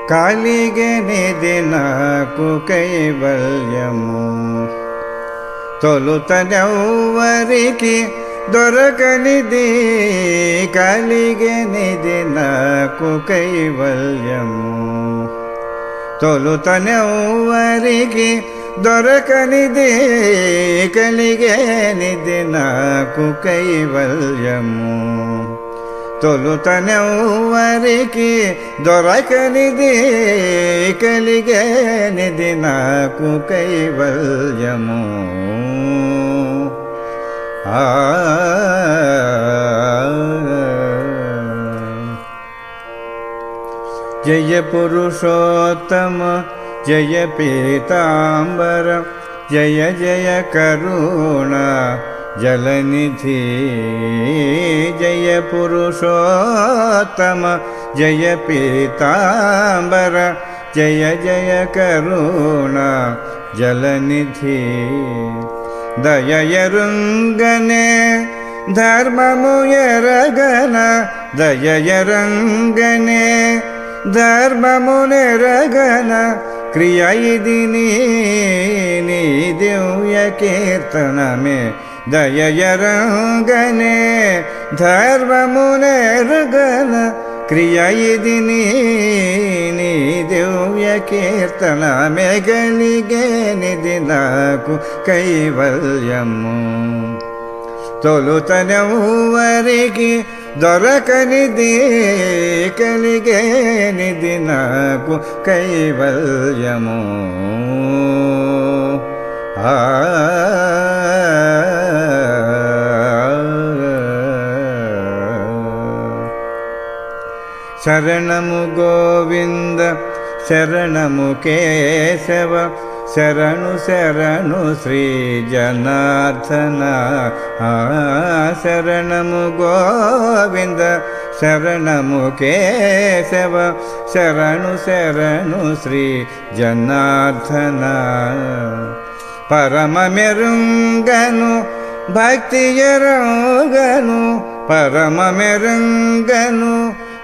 కలిగెనిది నాకు కైవల్యము. తొలుతనెవ్వరికి దొరకనిది కలిగెనిది నాకు కైవల్యము. తొలుతనెవ్వరికి దొరకనిది కలిగేనిది నాకు కైవల్యము. తొలుతనెవ్వరికి దొరకనిది కలిగేనిది నాకు కైవల్యము. జయ పురుషోత్తమ జయ పీతాంబర జయ జయ కరుణ జలనిధి. జయ పురుషోత్తమ జయ పీతాంబర జయ జయ కరుణ జలనిధి. దయయరుంగనే ధర్మము ఎరగన దయయరంగనే ధర్మమునెరగన క్రియ ఇది నీ దివ్య కీర్తనమే. దయయరంగనే ధర్మమునెరగన క్రియ ఇది నీ దివ్య కీర్తనమే. కలిగేనిది నాకు కైవల్యము. తొలుతనెవ్వరికి దొరకనిది కలిగేనిది నాకు కైవల్యము. శరణము గోవింద శరణము కేశవ శరణు శరణు శ్రీ జనార్దన. శరణము గోవింద శరణము కేశవ శరణు శరణు శ్రీ జనార్దన. పరమ మెరుంగను భక్తి ఎరుగను పరమ మెరుంగను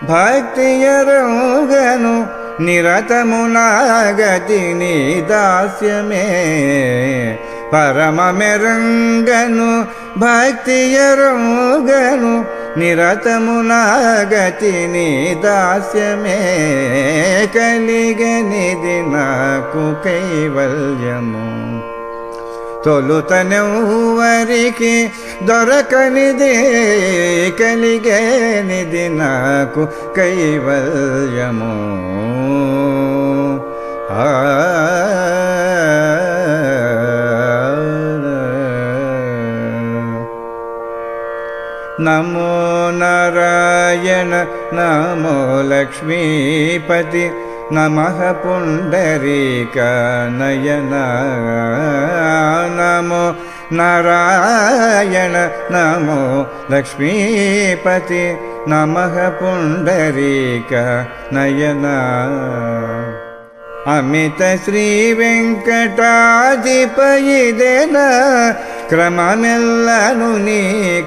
భక్తి ఎరుగను నిరతము నాగతి నీ దాస్యమే. పరమ మెరుంగను భక్తి ఎరుగను నిరతము నాగతి నీ దాస్యమే. కలిగనిది నాకు కైవల్యము. తొలుతనెవ్వరికి దొరకనిది కలిగేనిది నాకు కైవల్యము. నమో నారాయణ నమో లక్ష్మీపతి నమః పుండరీక నయన. నమో నారాయణ నమో లక్ష్మీపతి నమః పుండరీక నయన. అమిత శ్రీ వెంకటాధిపయిదెన క్రమమెల్లను నీ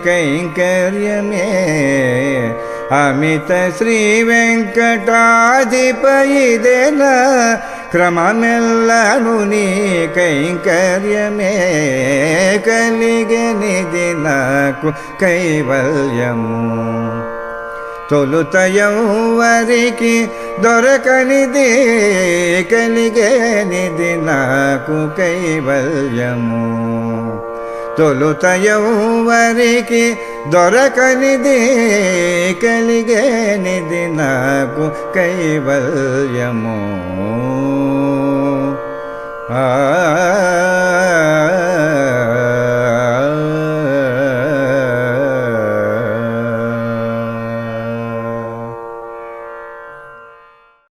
కైంకర్యమే. అమిత శ్రీ వెంకటాధిపయిదెన క్రమమెల్లను నీ కైంకర్యమే. కలిగనిది నాకు కైవల్యము. తొలుతయవ్వరికి దొరకనిది కలిగేనిది నాకు కైవల్యము. తొలుతయవ్వరికి దొరకనిది కలిగేనిది నాకు కైవల్యము.